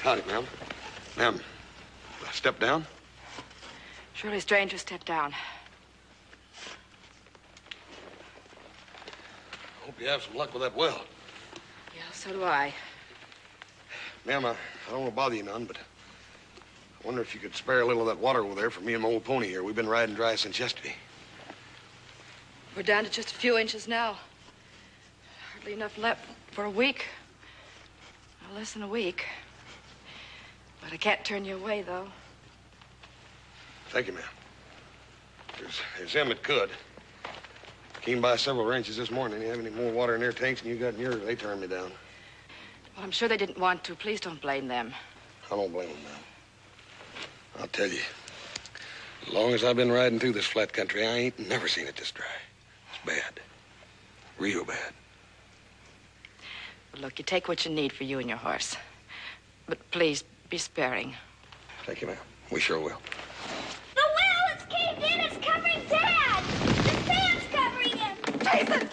Howdy, ma'am. Ma'am, step down. Surely strange to step down. Hope you have some luck with that well. Yeah, so do I. Ma'am, I don't want to bother you none, but I wonder if you could spare a little of that water over there for me and my old pony here. We've been riding dry since yesterday. We're down to just a few inches now. Hardly enough left for a week. Well, less than a week. But I can't turn you away, though. Thank you, ma'am. There's him that could. Came by several ranches this morning. They have any more water in their tanks than you got in yours. They turned me down. Well, I'm sure they didn't want to. Please don't blame them. I don't blame them, ma'am. I'll tell you, as long as I've been riding through this flat country, I ain't never seen it this dry. It's bad. Real bad. Well, look, you take what you need for you and your horse. But please, be sparing. Thank you, ma'am. We sure will. The well is caved in. It's covering Dad. The sand's covering him. Jason!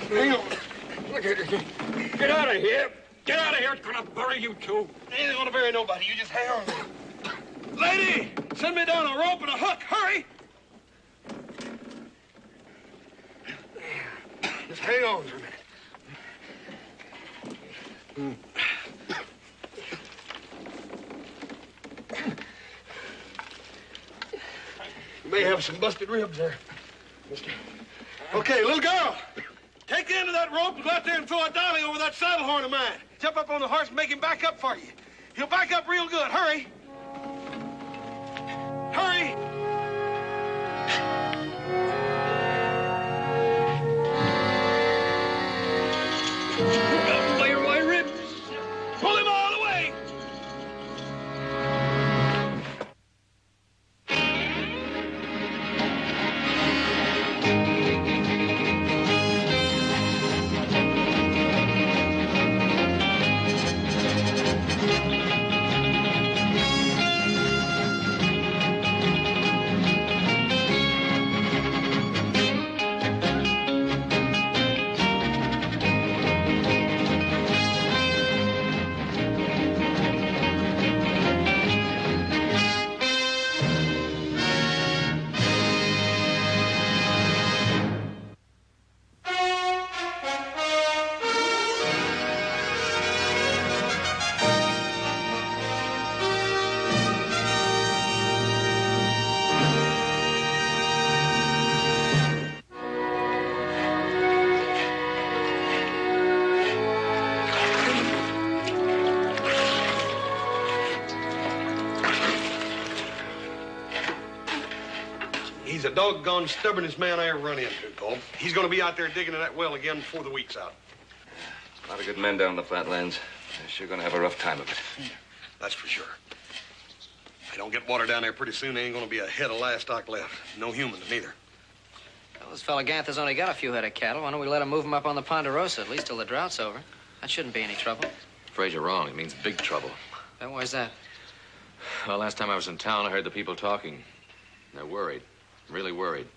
Hang on. Look at it. Get out of here. Get out of here. It's gonna bury you two. Ain't gonna bury nobody. You just hang on. Lady, send me down a rope and a hook. Hurry. Just hang on for a minute. You may have some busted ribs there, mister. Okay, little girl. Take the end of that rope and go out there and throw a dolly over that saddle horn of mine. Jump up on the horse and make him back up for you. He'll back up real good. Hurry. Hurry. Out by your white ribs. Pull him all the way. He's the doggone stubbornest man I ever run into, Cole. He's going to be out there digging in that well again before the week's out. A lot of good men down in the flatlands. They're sure going to have a rough time of it. That's for sure. If they don't get water down there pretty soon, there ain't going to be a head of livestock left. No humans, neither. Well, this fella Ganther's only got a few head of cattle. Why don't we let him move them up on the Ponderosa, at least till the drought's over? That shouldn't be any trouble. Afraid you're wrong. It means big trouble. Then why's that? Well, last time I was in town, I heard the people talking. They're worried. Really worried.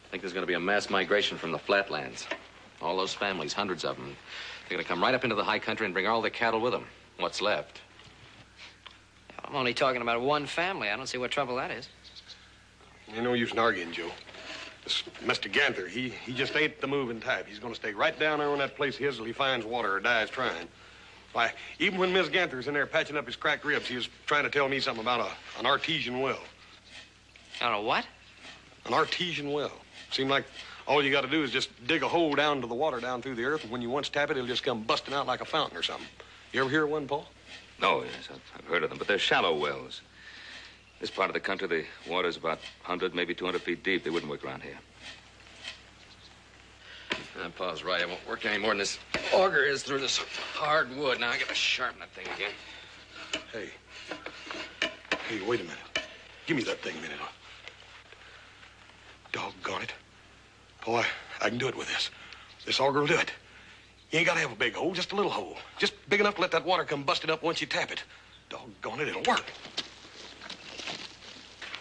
I think there's going to be a mass migration from the flatlands. All those families, hundreds of them. They're going to come right up into the high country and bring all their cattle with them. What's left. I'm only talking about one family. I don't see what trouble that is. Ain't no use in arguing, Joe. This Mr. Ganther, he just ain't the moving type. He's going to stay right down there on that place of his till he finds water or dies trying. Why, even when Miss Ganther's in there patching up his cracked ribs, he was trying to tell me something about an artesian well. I don't know what? An artesian well. Seemed like all you got to do is just dig a hole down to the water down through the earth, and when you once tap it, it'll just come busting out like a fountain or something. You ever hear of one, Paul? No, yes, I've heard of them, but they're shallow wells. This part of the country, the water's about 100, maybe 200 feet deep. They wouldn't work around here. Pa's right. It won't work any more than this auger is through this hard wood. Now I got to sharpen that thing again. Hey, wait a minute. Give me that thing a minute. Doggone it. Paul, I can do it with this. This auger will do it. You ain't got to have a big hole, just a little hole. Just big enough to let that water come busting up once you tap it. Doggone it, it'll work.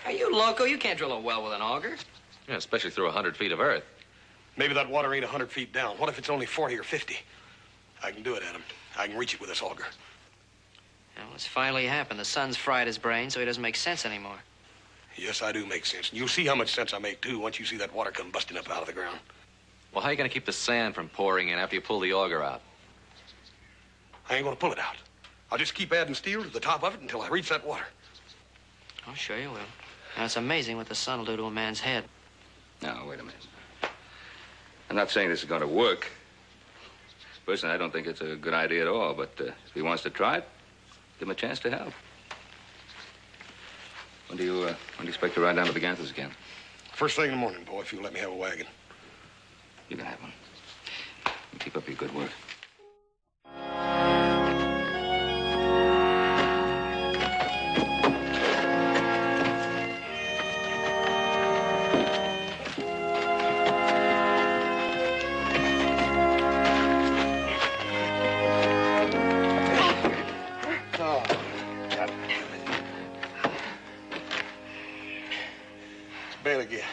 Are you loco? You can't drill a well with an auger. Yeah, especially through 100 feet of earth. Maybe that water ain't 100 feet down. What if it's only 40 or 50? I can do it, Adam. I can reach it with this auger. Well, it's finally happened. The sun's fried his brain, so he doesn't make sense anymore. Yes, I do make sense. And you'll see how much sense I make, too, once you see that water come busting up out of the ground. Well, how are you going to keep the sand from pouring in after you pull the auger out? I ain't gonna pull it out. I'll just keep adding steel to the top of it until I reach that water. I'm sure you will. Now, it's amazing what the sun will do to a man's head. Now, wait a minute. I'm not saying this is going to work. Personally, I don't think it's a good idea at all, but if he wants to try it, give him a chance to help. When do you expect to ride down to the Ganthers again? First thing in the morning, boy, if you'll let me have a wagon. You can have one. And keep up your good work. Bad again.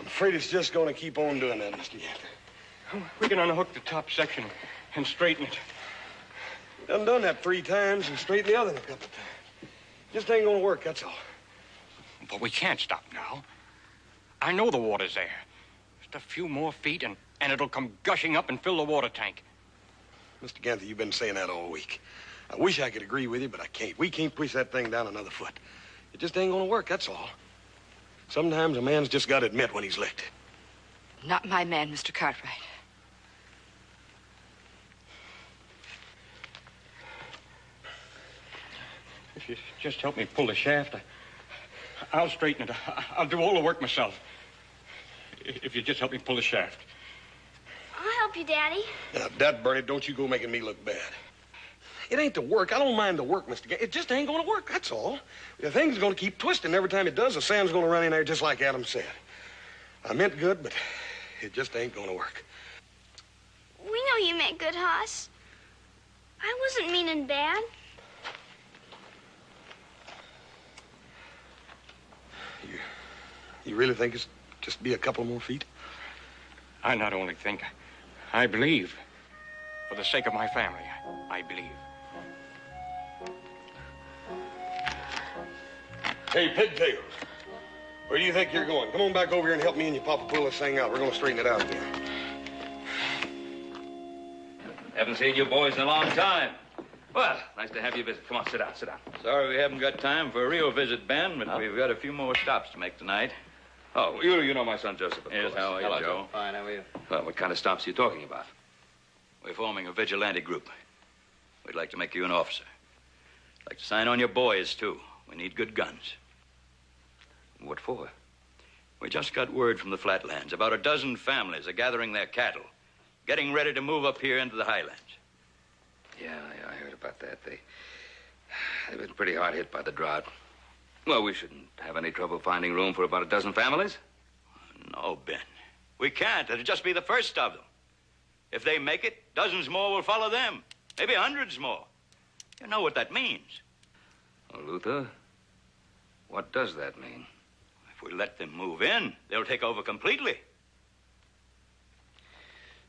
I'm afraid it's just going to keep on doing that, Mr. Ganther. We can unhook the top section and straighten it. Done that 3 times and straightened the other a couple of times. Just ain't going to work, that's all. But we can't stop now. I know the water's there. Just a few more feet and it'll come gushing up and fill the water tank. Mr. Ganther, you've been saying that all week. I wish I could agree with you, but I can't. We can't push that thing down another foot. It just ain't going to work, that's all. Sometimes a man's just got to admit when he's licked. Not my man, Mr. Cartwright. If you just help me pull the shaft, I'll straighten it. I'll do all the work myself. If you just help me pull the shaft. I'll help you, Daddy. Now, Dad, Bernie, don't you go making me look bad. It ain't the work. I don't mind the work, Mr. Ganther. It just ain't going to work, that's all. The thing's going to keep twisting. Every time it does, the sand's going to run in there just like Adam said. I meant good, but it just ain't going to work. We know you meant good, Hoss. I wasn't mean and bad. You really think it's just be a couple more feet? I not only think, I believe. For the sake of my family, I believe. Hey, Pigtails. Where do you think you're going? Come on back over here and help me and your papa pull this thing out. We're going to straighten it out again. Haven't seen you boys in a long time. Well, nice to have you visit. Come on, sit down, sit down. Sorry we haven't got time for a real visit, Ben, but we've got a few more stops to make tonight. Oh, you know my son Joseph, of Yes, course. how are you, Hello, Joe? Fine, how are you? Well, what kind of stops are you talking about? We're forming a vigilante group. We'd like to make you an officer. Like to sign on your boys, too. We need good guns. What for? We just got word from the flatlands. About a dozen families are gathering their cattle, getting ready to move up here into the highlands. Yeah, I heard about that. They've been pretty hard hit by the drought. Well, we shouldn't have any trouble finding room for about a dozen families. No, Ben. We can't. It'll just be the first of them. If they make it, dozens more will follow them. Maybe hundreds more. You know what that means. Well, Luther, what does that mean? If we let them move in, they'll take over completely.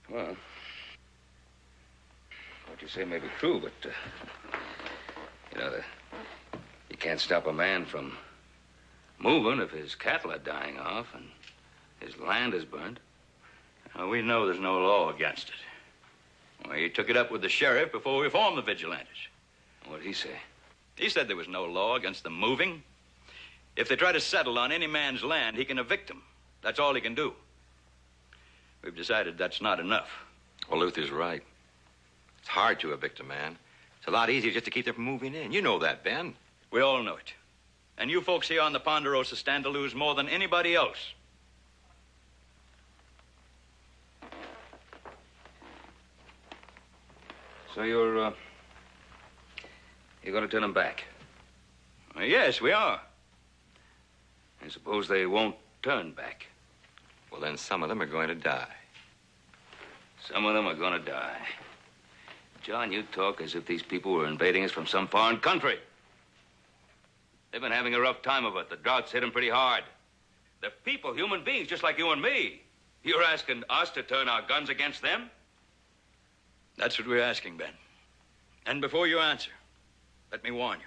Well, what you say may be true, but, you can't stop a man from moving if his cattle are dying off and his land is burned. We know there's no law against it. Well, he took it up with the sheriff before we formed the vigilantes. What did he say? He said there was no law against them moving. If they try to settle on any man's land, he can evict them. That's all he can do. We've decided that's not enough. Well, Luther's right. It's hard to evict a man. It's a lot easier just to keep them from moving in. You know that, Ben. We all know it. And you folks here on the Ponderosa stand to lose more than anybody else. So you're going to turn them back? Yes, we are. I suppose they won't turn back. Well, then some of them are going to die. Some of them are going to die. John, you talk as if these people were invading us from some foreign country. They've been having a rough time of it. The drought's hit them pretty hard. They're people, human beings, just like you and me. You're asking us to turn our guns against them? That's what we're asking, Ben. And before you answer, let me warn you.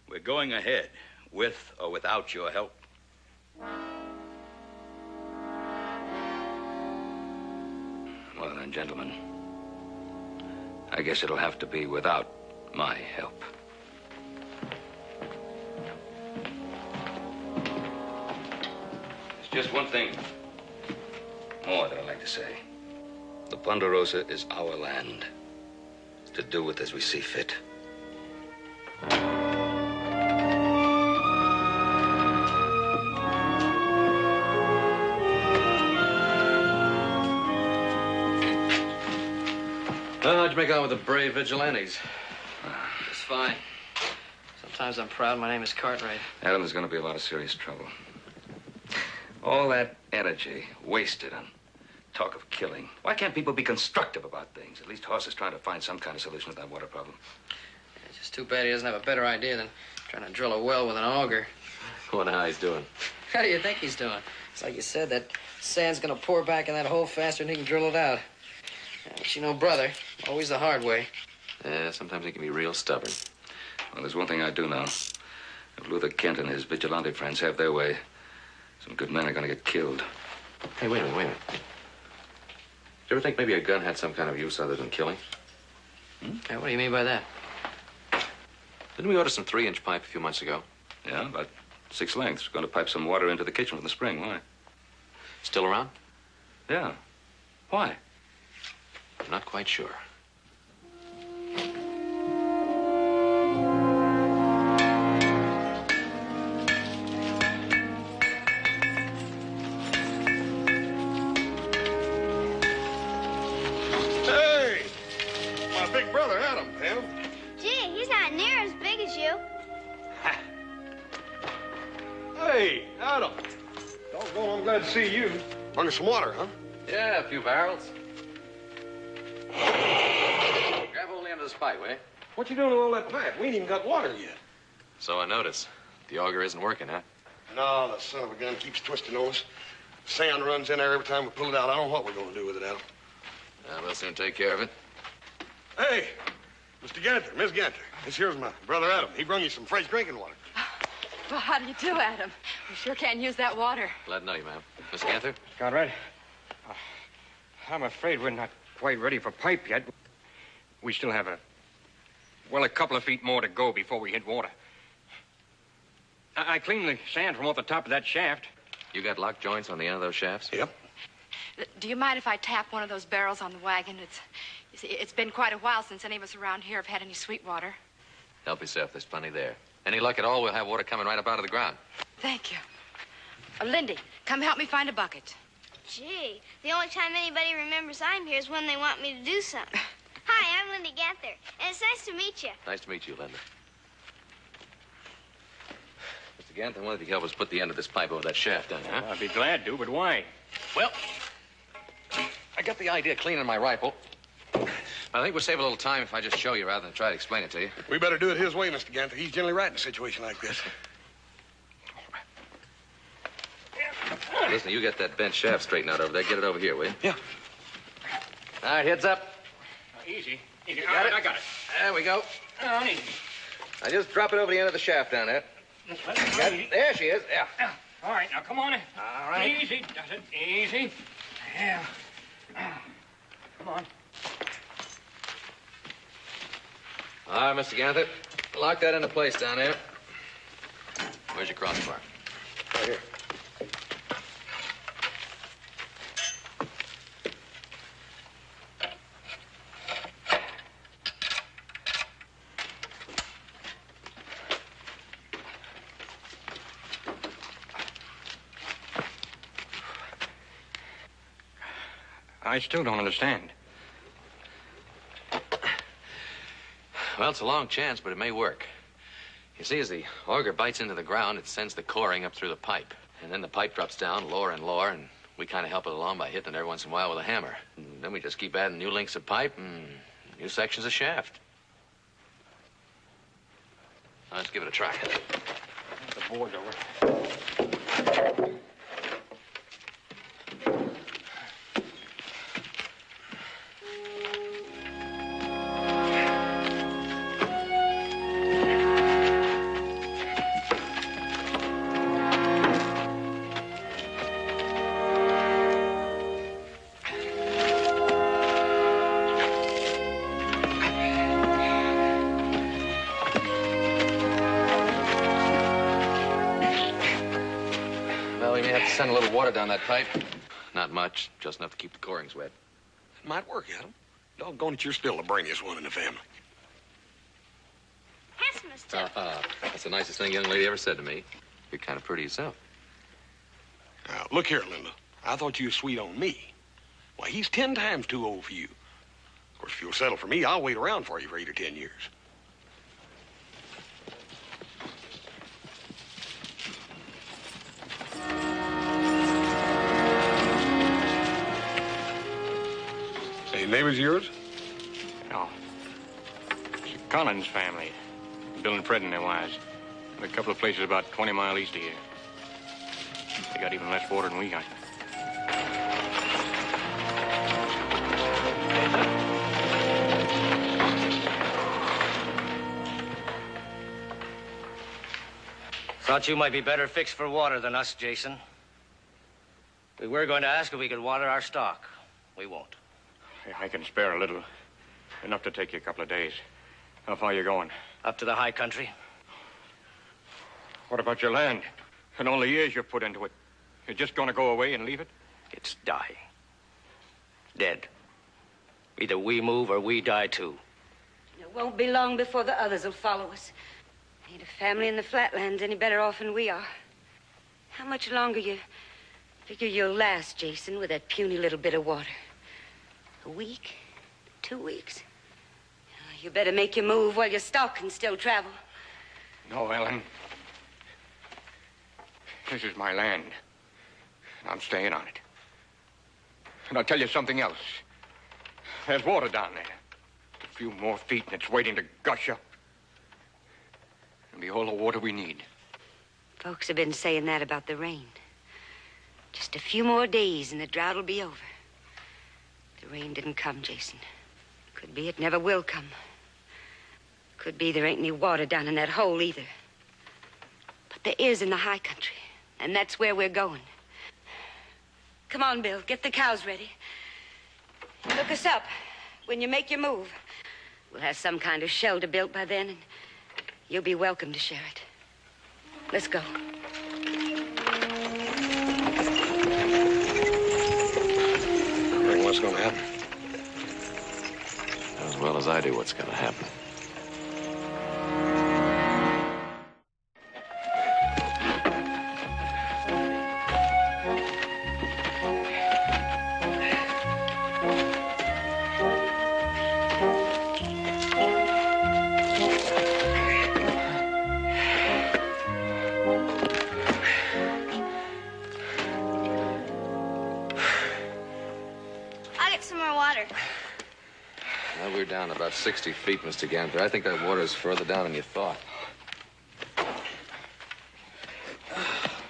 We're going ahead, with or without your help. Well then, gentlemen, I guess it'll have to be without my help. There's just one thing more that I'd like to say. The Ponderosa is our land, to do with as we see fit. How'd you make out with the brave vigilantes? It's fine. Sometimes I'm proud my name is Cartwright. Adam, there's going to be a lot of serious trouble. All that energy wasted on talk of killing. Why can't people be constructive about things? At least Hoss is trying to find some kind of solution to that water problem. It's just too bad he doesn't have a better idea than trying to drill a well with an auger. Wonder how he's doing. How do you think he's doing? It's like you said, that sand's gonna pour back in that hole faster than he can drill it out. But you know, brother, always the hard way. Yeah, sometimes he can be real stubborn. Well, there's one thing I do know. If Luther Kent and his vigilante friends have their way, some good men are going to get killed. Hey, wait a minute. Did you ever think maybe a gun had some kind of use other than killing? Hey, what do you mean by that? Didn't we order some 3-inch pipe a few months ago? Yeah, about 6 lengths. We're going to pipe some water into the kitchen from the spring. Why? Still around? Yeah. Why? I'm not quite sure. Hey! My big brother, Adam, Pam. Gee, he's not near as big as you. Hey, Adam. Doggone, I'm glad to see you. Bring us some water, huh? Yeah, a few barrels. Grab hold of the end of this pipe, eh? What you doing with all that pipe? We ain't even got water yet. So I notice. The auger isn't working, huh? No, the son of a gun keeps twisting on us. Sand runs in there every time we pull it out. I don't know what we're going to do with it, Adam. We'll soon take care of it. Hey, Mr. Ganther, Miss Ganther. This here's my brother Adam. He brung you some fresh drinking water. Well, how do you do, Adam? We sure can't use that water. Glad to know you, ma'am. Miss Ganther? Conrad, I'm afraid we're not quite ready for pipe yet. We still have a couple of feet more to go before we hit water. I cleaned the sand from off the top of that shaft. You got lock joints on the end of those shafts? Yep. Do you mind if I tap one of those barrels on the wagon? You see, it's been quite a while since any of us around here have had any sweet water. Help yourself. There's plenty there. Any luck at all, we'll have water coming right up out of the ground. Thank you. Lindy, come help me find a bucket. Gee, the only time anybody remembers I'm here is when they want me to do something. Hi, I'm Lindy Ganther, and it's nice to meet you. Nice to meet you, Linda. Mr. Ganther, I wonder if you could help us put the end of this pipe over that shaft down there, huh? I'd be glad to, but why? Well, I got the idea of cleaning my rifle. I think we'll save a little time if I just show you rather than try to explain it to you. We better do it his way, Mr. Ganther. He's generally right in a situation like this. Listen, you get that bent shaft straightened out over there. Get it over here, will you? Yeah. All right, heads up. Easy. You got it? I got it. There we go. Oh, easy. Now just drop it over the end of the shaft down there. Got it? There she is. Yeah. All right, now come on in. All right. Easy, does it? Easy. Yeah. Come on. All right, Mr. Ganther. Lock that into place down there. Where's your crossbar? Right here. I still don't understand. Well, it's a long chance, but it may work. You see, as the auger bites into the ground, it sends the coring up through the pipe. And then the pipe drops down lower and lower, and we kind of help it along by hitting it every once in a while with a hammer. And then we just keep adding new links of pipe and new sections of shaft. Let's give it a try. The board's over. Send a little water down that pipe. Not much, just enough to keep the corings wet. It might work, Adam. Doggone it, you're still the brainiest one in the family. Handsome stuff. That's the nicest thing a young lady ever said to me. You're kind of pretty yourself. Now, look here, Linda. I thought you was sweet on me. Why, he's 10 times too old for you. Of course, if you'll settle for me, I'll wait around for you for 8 or 10 years. Any neighbors of yours? No. It's the Collins family. Bill and Fred and their wives. A couple of places about 20 miles east of here. They got even less water than we got. Thought you might be better fixed for water than us, Jason. We were going to ask if we could water our stock. We won't. I can spare a little. Enough to take you a couple of days. How far are you going? Up to the high country. What about your land? And all the years you've put into it? You're just going to go away and leave it? It's dying. Dead. Either we move or we die too. It won't be long before the others will follow us. Ain't a family in the flatlands any better off than we are. How much longer you figure you'll last, Jason, with that puny little bit of water? A week? 2 weeks? You better make your move while your stock can still travel. No, Ellen. This is my land. And I'm staying on it. And I'll tell you something else. There's water down there. A few more feet and it's waiting to gush up. It'll be all the water we need. Folks have been saying that about the rain. Just a few more days and the drought will be over. The rain didn't come, Jason. Could be it never will come. Could be there ain't any water down in that hole either. But there is in the high country, and that's where we're going. Come on, Bill, get the cows ready. Look us up when you make your move. We'll have some kind of shelter built by then, and you'll be welcome to share it. Let's go. What's going to happen? As well as I do what's going to happen. We're down about 60 feet, Mr. Ganther. I think that water is further down than you thought.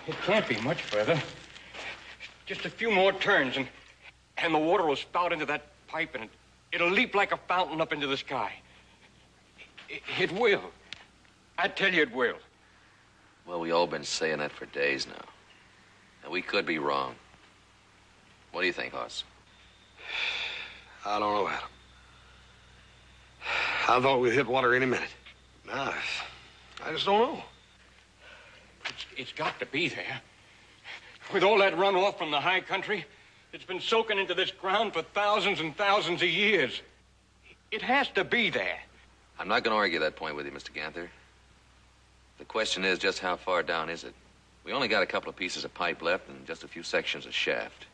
It can't be much further. Just a few more turns, and the water will spout into that pipe, and it'll leap like a fountain up into the sky. It will. I tell you it will. Well, we all been saying that for days now. And we could be wrong. What do you think, Hoss? I don't know, Adam. I thought we'd hit water any minute. Nah, I just don't know. It's got to be there. With all that runoff from the high country, it's been soaking into this ground for thousands and thousands of years. It has to be there. I'm not going to argue that point with you, Mr. Ganther. The question is, just how far down is it? We only got a couple of pieces of pipe left and just a few sections of shaft.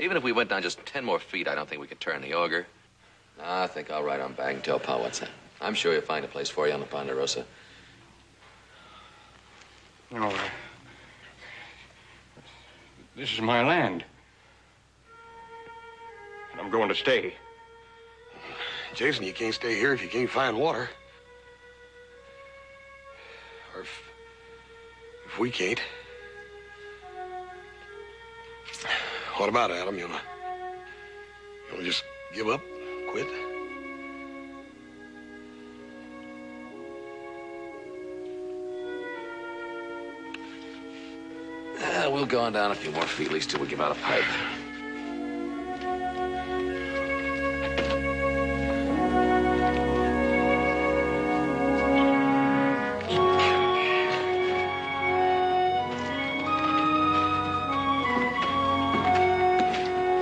Even if we went down just 10 more feet, I don't think we could turn the auger. I think I'll ride on back and tell Pa what's that. I'm sure you'll find a place for you on the Ponderosa. No, this is my land. And I'm going to stay. Jason, you can't stay here if you can't find water. Or if we can't. What about it, Adam? You wanna just give up? Quit? We'll go on down a few more feet, at least till we give out a pipe.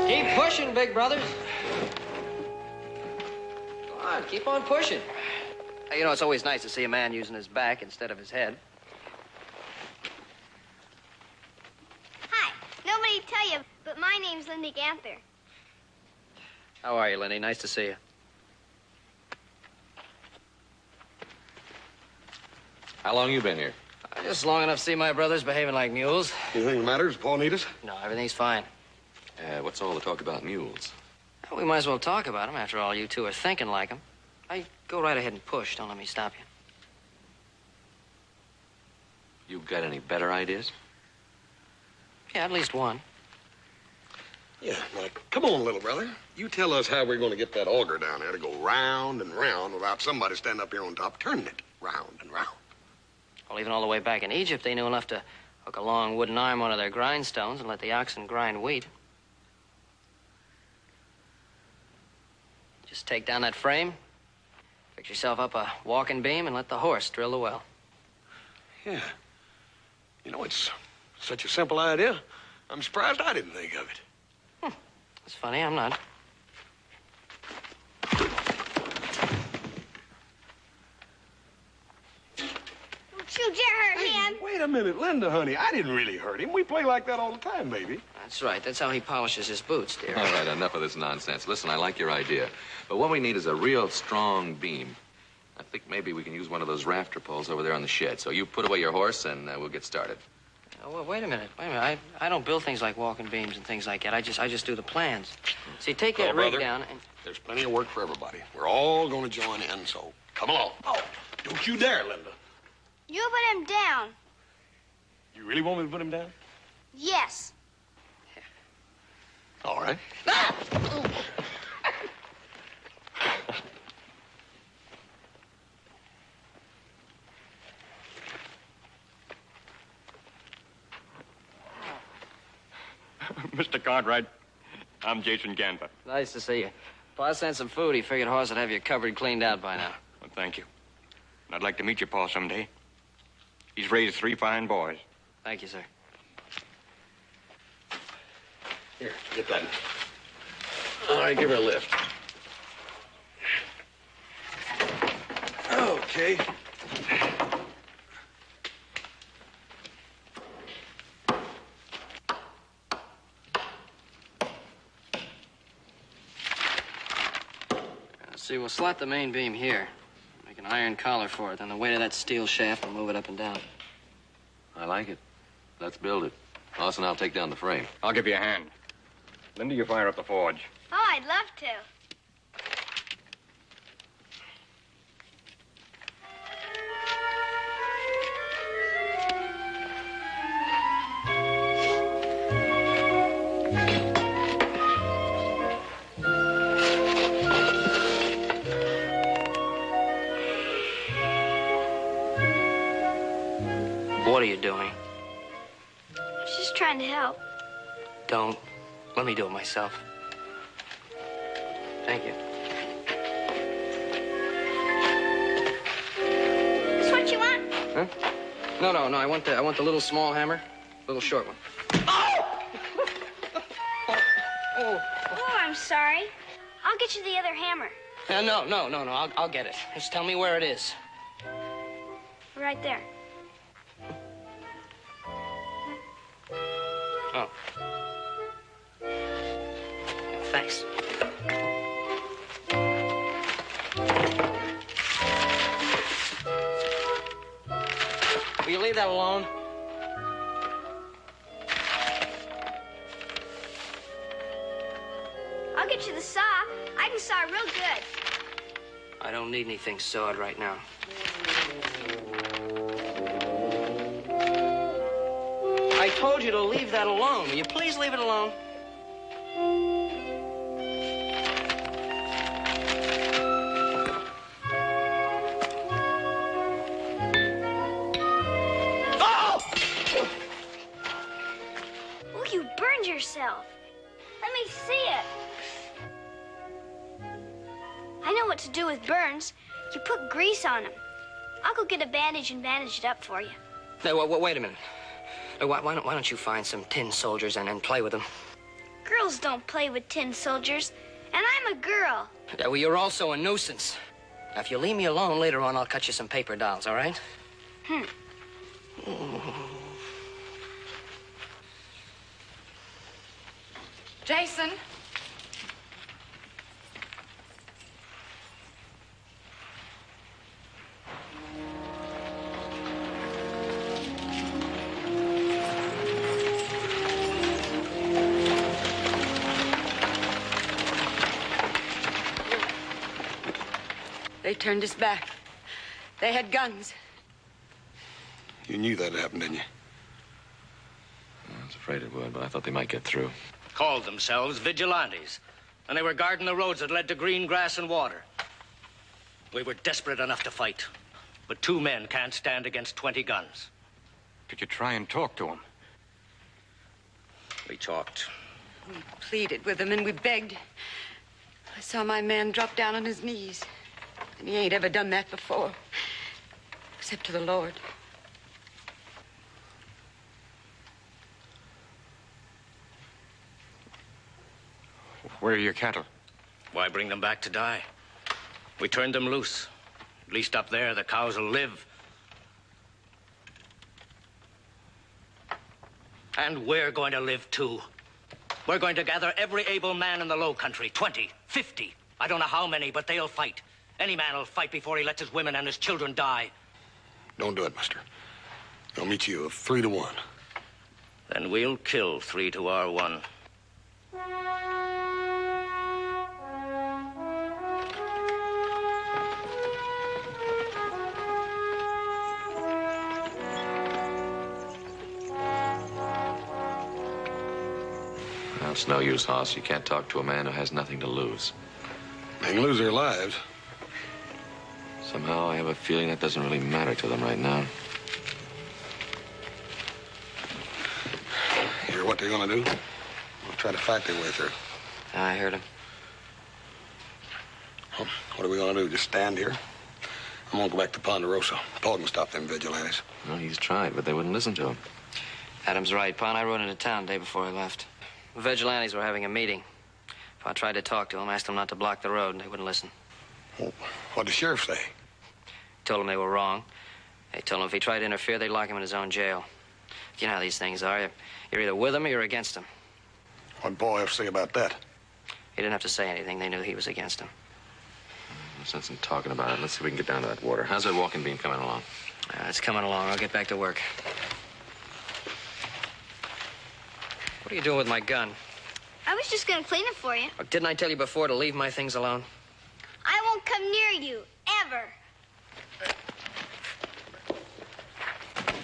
Keep pushing, big brothers. Come on, keep on pushing. Hey, you know, it's always nice to see a man using his back instead of his head. Hi. Nobody tell you, but my name's Lindy Ganther. How are you, Lenny? Nice to see you. How long you been here? Just long enough to see my brothers behaving like mules. Anything the matter? Does Paul need us? No, everything's fine. What's all the talk about mules? Well, we might as well talk about them. After all, you two are thinking like them. Go right ahead and push. Don't let me stop you. You got any better ideas? Yeah, at least one. Yeah, now, come on, little brother. You tell us how we're going to get that auger down there to go round and round without somebody standing up here on top turning it round and round. Well, even all the way back in Egypt, they knew enough to hook a long wooden arm onto their grindstones and let the oxen grind wheat. Just take down that frame, fix yourself up a walking beam, and let the horse drill the well. Yeah. You know, it's such a simple idea. I'm surprised I didn't think of it. It's funny, I'm not. Don't you dare hurt him. Wait a minute, Linda, honey. I didn't really hurt him. We play like that all the time, baby. That's right. That's how he polishes his boots, dear. All right, enough of this nonsense. Listen, I like your idea. But what we need is a real strong beam. I think maybe we can use one of those rafter poles over there on the shed. So you put away your horse, and we'll get started. Oh, well, wait a minute. I don't build things like walking beams and things like that. I just do the plans. See, take that rig brother, down and... There's plenty of work for everybody. We're all going to join in, so come along. Oh, don't you dare, Linda. You put him down. You really want me to put him down? Yes. All right. Mr. Cartwright, I'm Jason Ganther. Nice to see you. Pa sent some food. He figured Hoss would have your cupboard cleaned out by now. Well, thank you. I'd like to meet your Pa someday. He's raised 3 fine boys. Thank you, sir. Here, get that. All right, give her a lift. Okay. See, we'll slot the main beam here. Make an iron collar for it. Then the weight of that steel shaft will move it up and down. I like it. Let's build it. Hoss and I'll take down the frame. I'll give you a hand. Linda, you fire up the forge. Oh, I'd love to. What are you doing? I was just trying to help. Don't. Let me do it myself. Thank you. Is what you want? Huh? No. I want the little small hammer, little short one. Oh, I'm sorry. I'll get you the other hammer. No. I'll get it. Just tell me where it is. Right there. Oh. Thanks. Will you leave that alone? I'll get you the saw. I can saw real good. I don't need anything sawed right now. told you to leave that alone. Will you please leave it alone? Oh, you burned yourself. Let me see it. I know what to do with burns. You put grease on them. I'll go get a bandage and bandage it up for you. Hey, wait a minute. Why don't you find some tin soldiers and play with them? Girls don't play with tin soldiers, and I'm a girl. Yeah, well, you're also a nuisance. Now, if you leave me alone, later on, I'll cut you some paper dolls, all right? Jason. They turned us back. They had guns. You knew that happened, didn't you? I was afraid it would, but I thought they might get through. Called themselves vigilantes, and they were guarding the roads that led to green grass and water. We were desperate enough to fight, but 2 men can't stand against 20 guns. Did you try and talk to them? We talked. We pleaded with them and we begged. I saw my man drop down on his knees. And he ain't ever done that before. Except to the Lord. Where are your cattle? Why bring them back to die? We turned them loose. At least up there, the cows will live. And we're going to live, too. We're going to gather every able man in the Low Country, 20, 50. I don't know how many, but they'll fight. Any man will fight before he lets his women and his children die. Don't do it, mister. I'll meet you 3 to 1. Then we'll kill 3 to our 1. Well, it's no use, Hoss. You can't talk to a man who has nothing to lose. They can lose their lives. Somehow, I have a feeling that doesn't really matter to them right now. Hear what they're gonna do? They'll try to fight their way through. I heard him. Well, what are we gonna do? Just stand here? I'm gonna go back to Ponderosa. Paul can stop them vigilantes. No, he's tried, but they wouldn't listen to him. Adam's right. Pa and I rode into town the day before I left. The vigilantes were having a meeting. Pa tried to talk to them, asked them not to block the road, and they wouldn't listen. Well, what'd the sheriff say? Told them they were wrong. They told him if he tried to interfere, they'd lock him in his own jail. You know how these things are. You're either with them or you're against them. What'd Paul have to say about that? He didn't have to say anything. They knew he was against them. No sense in talking about it. Let's see if we can get down to that water. How's that walking beam coming along? It's coming along. I'll get back to work. What are you doing with my gun? I was just gonna clean it for you. Didn't I tell you before to leave my things alone? I won't come near you, ever.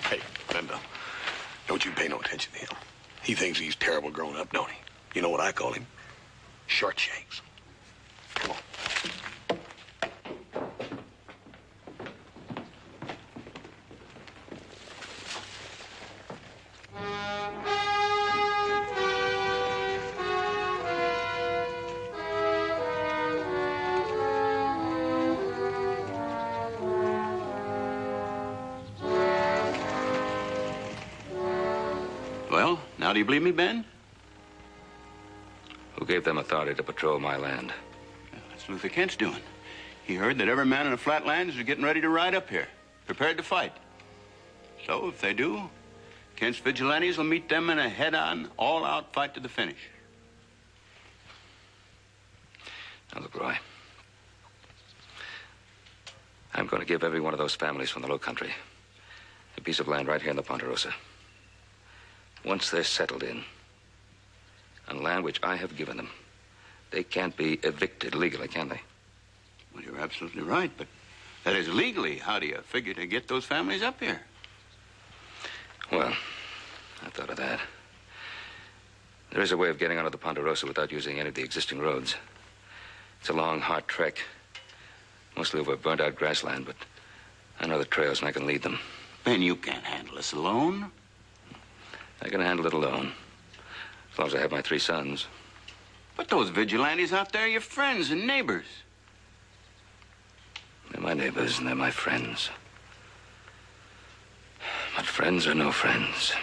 Hey, Linda, don't you pay no attention to him. He thinks he's terrible grown up, don't he? You know what I call him? Short shakes. Come on. Well, now do you believe me, Ben? Who gave them authority to patrol my land? That's Luther Kent's doing. He heard that every man in the flatlands is getting ready to ride up here, prepared to fight. So if they do, Kent's vigilantes will meet them in a head-on, all-out fight to the finish. Now, look, Roy. I'm going to give every one of those families from the Low Country a piece of land right here in the Ponderosa. Once they're settled in, on land which I have given them, they can't be evicted legally, can they? Well, you're absolutely right, but that is legally. How do you figure to get those families up here? Well, I thought of that. There is a way of getting onto the Ponderosa without using any of the existing roads. It's a long, hard trek. Mostly over burnt-out grassland, but I know the trails and I can lead them. Ben, you can't handle this alone. I can handle it alone. As long as I have my 3 sons. But those vigilantes out there are your friends and neighbors. They're my neighbors and they're my friends. But friends are no friends.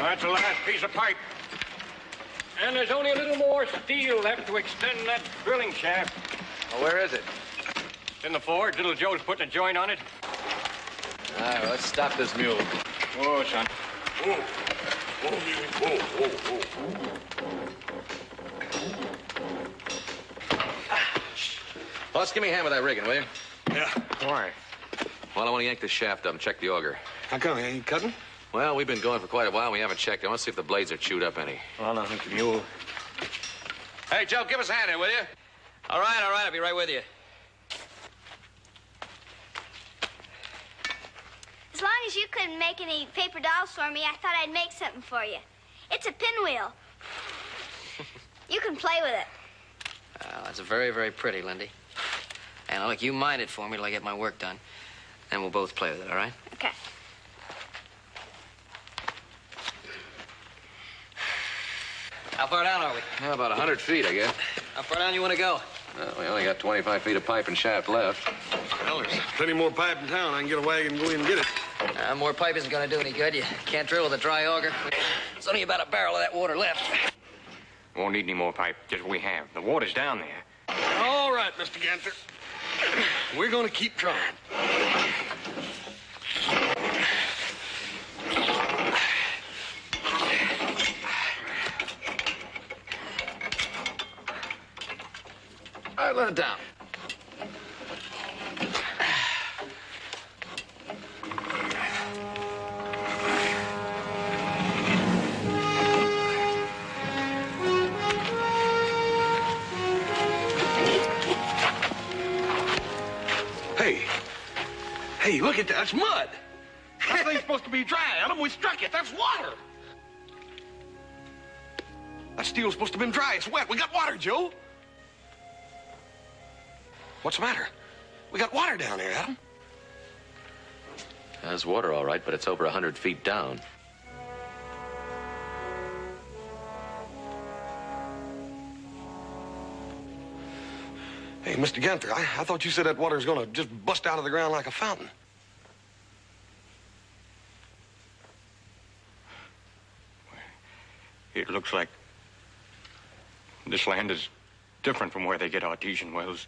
That's the last piece of pipe. And there's only a little more steel left to extend that drilling shaft. Well, where is it? It's in the forge. Little Joe's putting a joint on it. All right, well, let's stop this mule. Oh, son. Whoa. Whoa. Well, let's give me a hand with that rigging, will you? Yeah. Why? Well, I want to yank this shaft up and check the auger. How come? You ain't cutting? Well, we've been going for quite a while. We haven't checked. I want to see if the blades are chewed up any. Well, I think the mule. Hey, Joe, give us a hand here, will you? All right. I'll be right with you. As long as you couldn't make any paper dolls for me, I thought I'd make something for you. It's a pinwheel. You can play with it. That's very, very pretty, Lindy. And look, you mind it for me till I get my work done. And we'll both play with it, all right? Okay. How far down are we? Well, about 100 feet, I guess. How far down you want to go? We only got 25 feet of pipe and shaft left. Well, there's plenty more pipe in town. I can get a wagon and go in and get it. More pipe isn't going to do any good. You can't drill with a dry auger. There's only about a barrel of that water left. Won't need any more pipe, just what we have. The water's down there. All right, Mr. Ganther. We're going to keep trying. All right, let it down. Hey, look at that. That's mud. That thing's supposed to be dry, Adam. We struck it. That's water. That steel's supposed to have been dry. It's wet. We got water, Joe. What's the matter? We got water down there, Adam. There's water, all right, but it's over 100 feet down. Hey, Mr. Ganther, I thought you said that water's gonna just bust out of the ground like a fountain. It looks like this land is different from where they get artesian wells.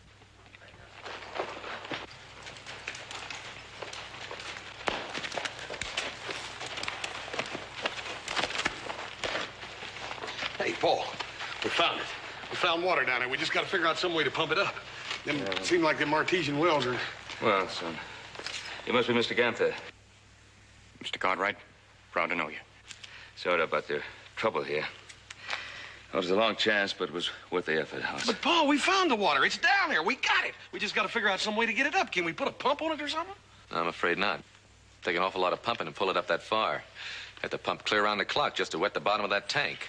Hey, Paul, we found it. We found water down there. We just got to figure out some way to pump it up. Them seem like them artesian wells are... Well, son, you must be Mr. Ganther. Mr. Cartwright, proud to know you. Sorry about the trouble here. It was a long chance, but it was worth the effort, House. But, Paul, we found the water. It's down there. We got it. We just got to figure out some way to get it up. Can we put a pump on it or something? I'm afraid not. Take an awful lot of pumping to pull it up that far. Have to pump clear around the clock just to wet the bottom of that tank.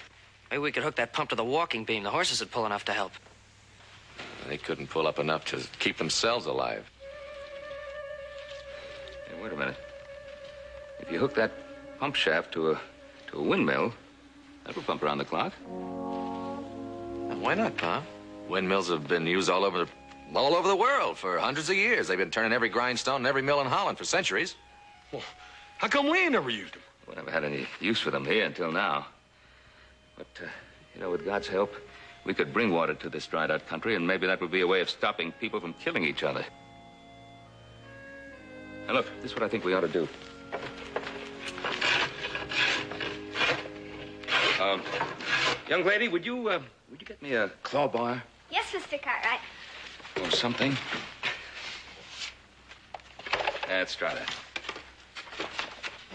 Maybe we could hook that pump to the walking beam. The horses would pull enough to help. They couldn't pull up enough to keep themselves alive. Hey, wait a minute. If you hook that pump shaft to a windmill, that will pump around the clock. Why not, Pa? Windmills have been used all over the world for hundreds of years. They've been turning every grindstone and every mill in Holland for centuries. Well, how come we ain't never used them? We never had any use for them here until now. But, you know, with God's help, we could bring water to this dried-out country, and maybe that would be a way of stopping people from killing each other. Now, look, this is what I think we ought to do. Young lady, would you get me a claw bar Yes, Mr. Cartwright. or something? Let's try that.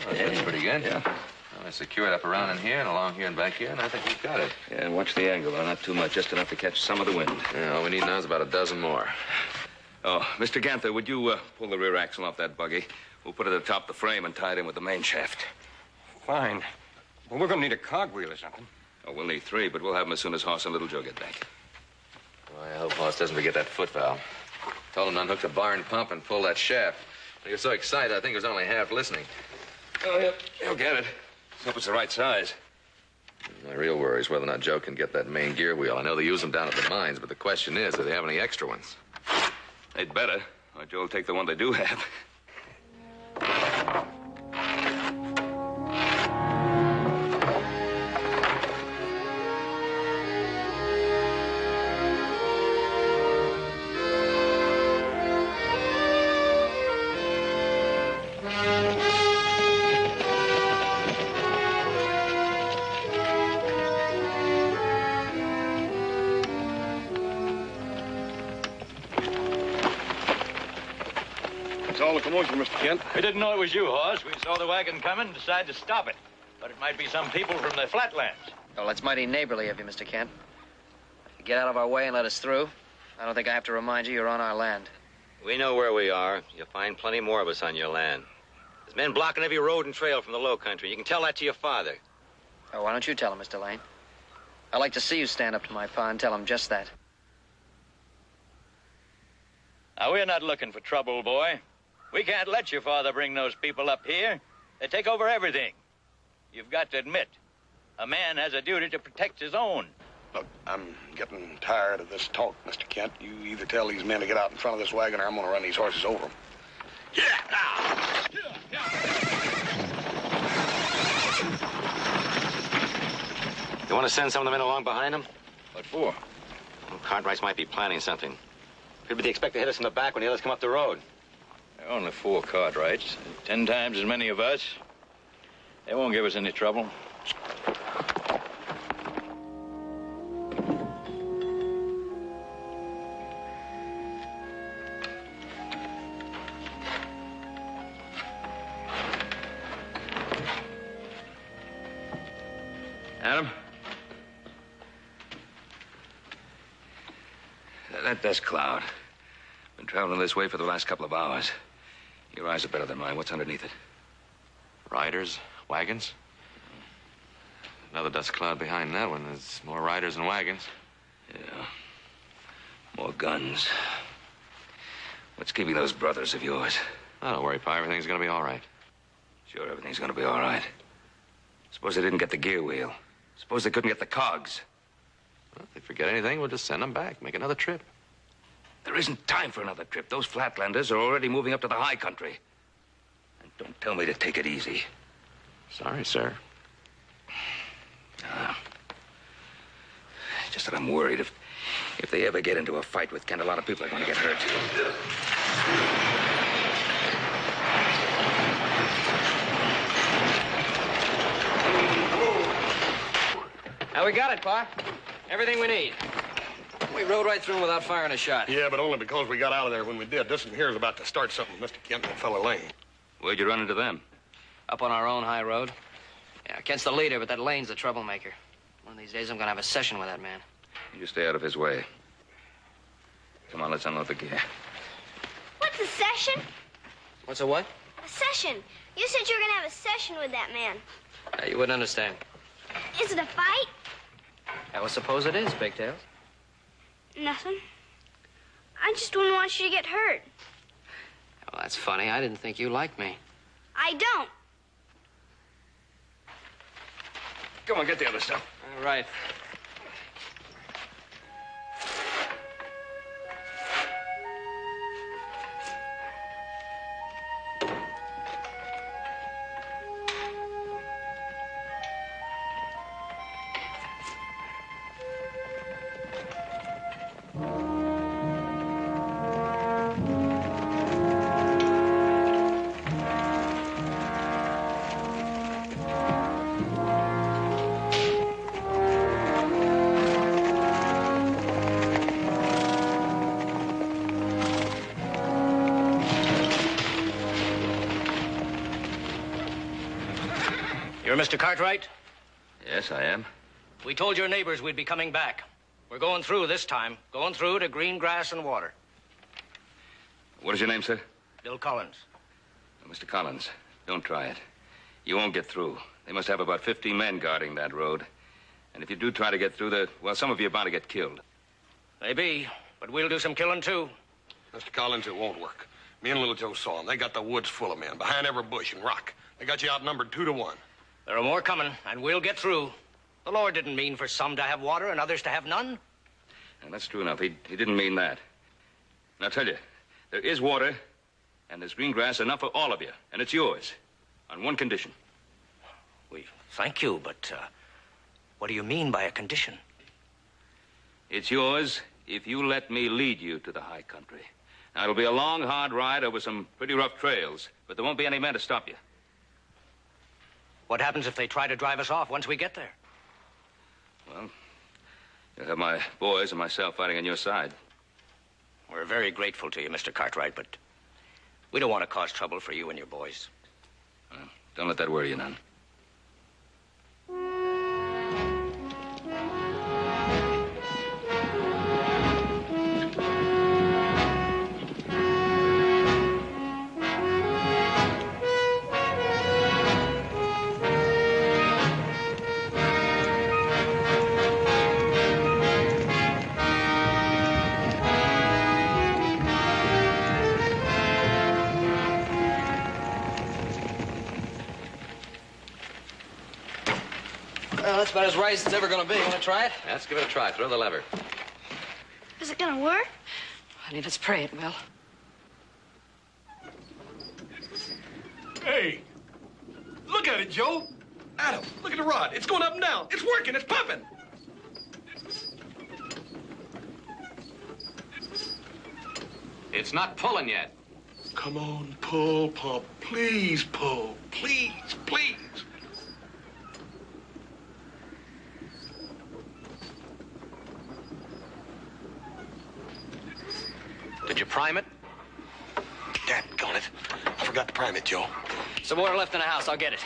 Oh, that's pretty good. Yeah. Well, I secure it up around in here and along here and back here, and I think we've got it. Yeah, and watch the angle, though. Not too much, just enough to catch some of the wind. Yeah, all we need now is about a dozen more. Oh, Mr. Ganther, would you pull the rear axle off that buggy? We'll put it atop the frame and tie it in with the main shaft. Fine. Well, we're going to need a cogwheel or something. Oh, we'll need 3, but we'll have them as soon as Hoss and Little Joe get back. Well, I hope Hoss doesn't forget that foot valve. Told him to unhook the barn pump and pull that shaft. He was so excited, I think he was only half listening. Oh, he'll get it. Let's hope it's the right size. My real worry is whether or not Joe can get that main gear wheel. I know they use them down at the mines, but the question is, do they have any extra ones? They'd better, or Joe will take the one they do have. All the commotion, Mr. Kent. We didn't know it was you, Hoss. We saw the wagon coming and decided to stop it. But it might be some people from the flatlands. Well, that's mighty neighborly of you, Mr. Kent. If you get out of our way and let us through, I don't think I have to remind you you're on our land. We know where we are. You'll find plenty more of us on your land. There's men blocking every road and trail from the low country. You can tell that to your father. Oh, why don't you tell him, Mr. Lane? I'd like to see you stand up to my pa and tell him just that. Now, we're not looking for trouble, boy. We can't let your father bring those people up here. They take over everything. You've got to admit, a man has a duty to protect his own. Look, I'm getting tired of this talk, Mr. Kent. You either tell these men to get out in front of this wagon or I'm going to run these horses over them. You want to send some of the men along behind them? What for? Well, Cartwrights might be planning something. Could be they expect to hit us in the back when the others come up the road. There are only 4 Cartwrights, 10 times as many of us. They won't give us any trouble. Adam? That dust cloud. Been traveling this way for the last couple of hours. Your eyes are better than mine. What's underneath it? Riders, wagons. Another dust cloud behind that one. There's more riders and wagons. Yeah. More guns. What's keeping those brothers of yours? Oh, don't worry, Pa. Everything's gonna be all right. Sure, everything's gonna be all right. Suppose they didn't get the gear wheel. Suppose they couldn't get the cogs. Well, if they forget anything, we'll just send them back. Make another trip. There isn't time for another trip. Those flatlanders are already moving up to the high country. And don't tell me to take it easy. Sorry, sir. Just that I'm worried if they ever get into a fight with Kent, a lot of people are going to get hurt. Now, we got it, Pa. Everything we need. We rode right through without firing a shot. Yeah, but only because we got out of there when we did. This one here is about to start something, Mr. Kent and that fellow Lane. Where'd you run into them? Up on our own high road. Yeah, Kent's the leader, but that Lane's the troublemaker. One of these days, I'm gonna have a session with that man. You stay out of his way. Come on, let's unload the gear. What's a session? What's a what? A session. You said you were going to have a session with that man. You wouldn't understand. Is it a fight? I would suppose it is, Bigtails. Nothing. I just wouldn't want you to get hurt. Well, that's funny. I didn't think you liked me. I don't. Come on, get the other stuff. All right. You're Mr. Cartwright? Yes, I am. We told your neighbors we'd be coming back. We're going through this time. Going through to green grass and water. What is your name, sir? Bill Collins. Mr. Collins, don't try it. You won't get through. They must have about 50 men guarding that road. And if you do try to get through, well, some of you are bound to get killed. Maybe, but we'll do some killing, too. Mr. Collins, it won't work. Me and Little Joe saw them. They got the woods full of men, behind every bush and rock. They got you outnumbered 2 to 1. There are more coming, and we'll get through. The Lord didn't mean for some to have water and others to have none. And that's true enough. He didn't mean that. And I'll tell you, there is water, and there's green grass enough for all of you. And it's yours, on one condition. We thank you, but what do you mean by a condition? It's yours if you let me lead you to the high country. Now, it'll be a long, hard ride over some pretty rough trails, but there won't be any men to stop you. What happens if they try to drive us off once we get there? Well, you'll have my boys and myself fighting on your side. We're very grateful to you, Mr. Cartwright, but we don't want to cause trouble for you and your boys. Well, don't let that worry you none. Well, that's about as right as it's ever going to be. Want to try it? Let's give it a try. Throw the lever. Is it gonna work? Honey, let's pray it will. Hey, look at it, Joe. Adam, look at the rod. It's going up and down. It's working. It's pumping. It's not pulling yet. Come on, pull, pump. Please, pull. Please, please. Did you prime it? Daggone it. I forgot to prime it, Joe. Some water left in the house. I'll get it.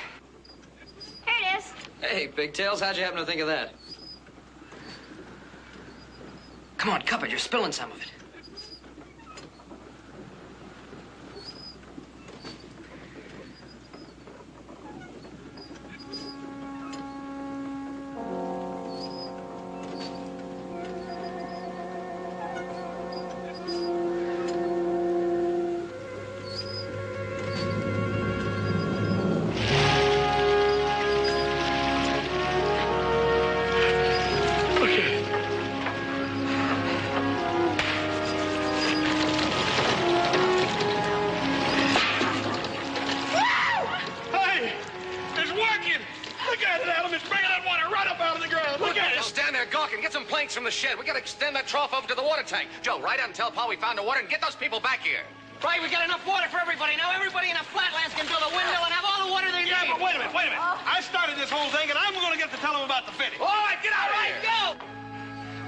Here it is. Hey, Pigtails, how'd you happen to think of that? Come on, cup it. You're spilling some of it. From the shed. We gotta extend that trough over to the water tank. Joe, ride out and tell Pa we found the water and get those people back here. Right, we got enough water for everybody. Now everybody in the flatlands can build a windmill and have all the water they need. Yeah, but wait a minute. I started this whole thing, and I'm going to get to tell them about the fitting. All right, get out of here. Go.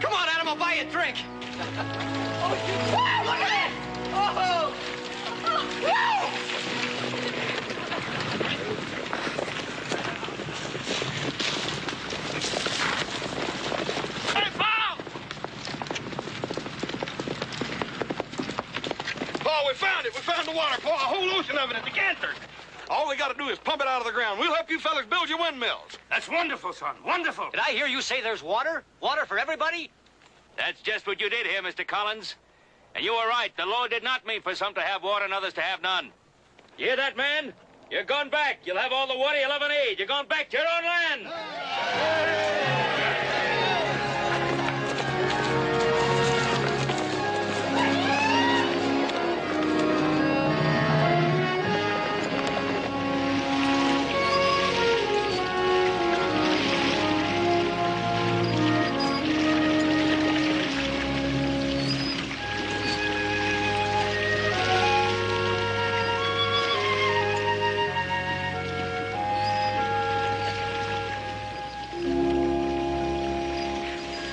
Come on, Adam, I'll buy you a drink. Oh, wow, look at this. Oh. Whoa. We found it. We found the water, Paul. A whole ocean of it at the Ganther. All we got to do is pump it out of the ground. We'll help you fellas build your windmills. That's wonderful, son. Wonderful. Did I hear you say there's water? Water for everybody? That's just what you did here, Mr. Collins. And you were right. The Lord did not mean for some to have water and others to have none. You hear that, man? You're going back. You'll have all the water you'll ever need. You're going back to your own land.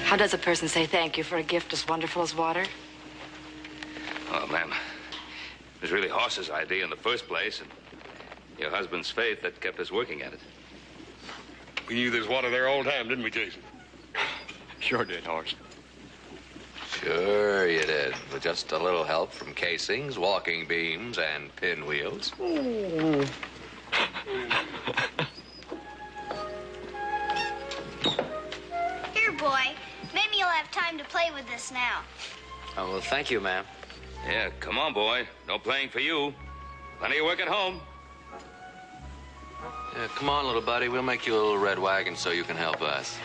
How does a person say thank you for a gift as wonderful as water? Oh, ma'am, it was really Horse's idea in the first place, and your husband's faith that kept us working at it. We knew there's water there all the time, didn't we, Jason? Sure did, Horace. Sure you did. With just a little help from casings, walking beams, and pinwheels. Here, boy. Maybe you'll have time to play with this now. Oh, well, thank you, ma'am. Yeah, come on, boy. No playing for you. Plenty of work at home. Yeah, come on, little buddy. We'll make you a little red wagon so you can help us.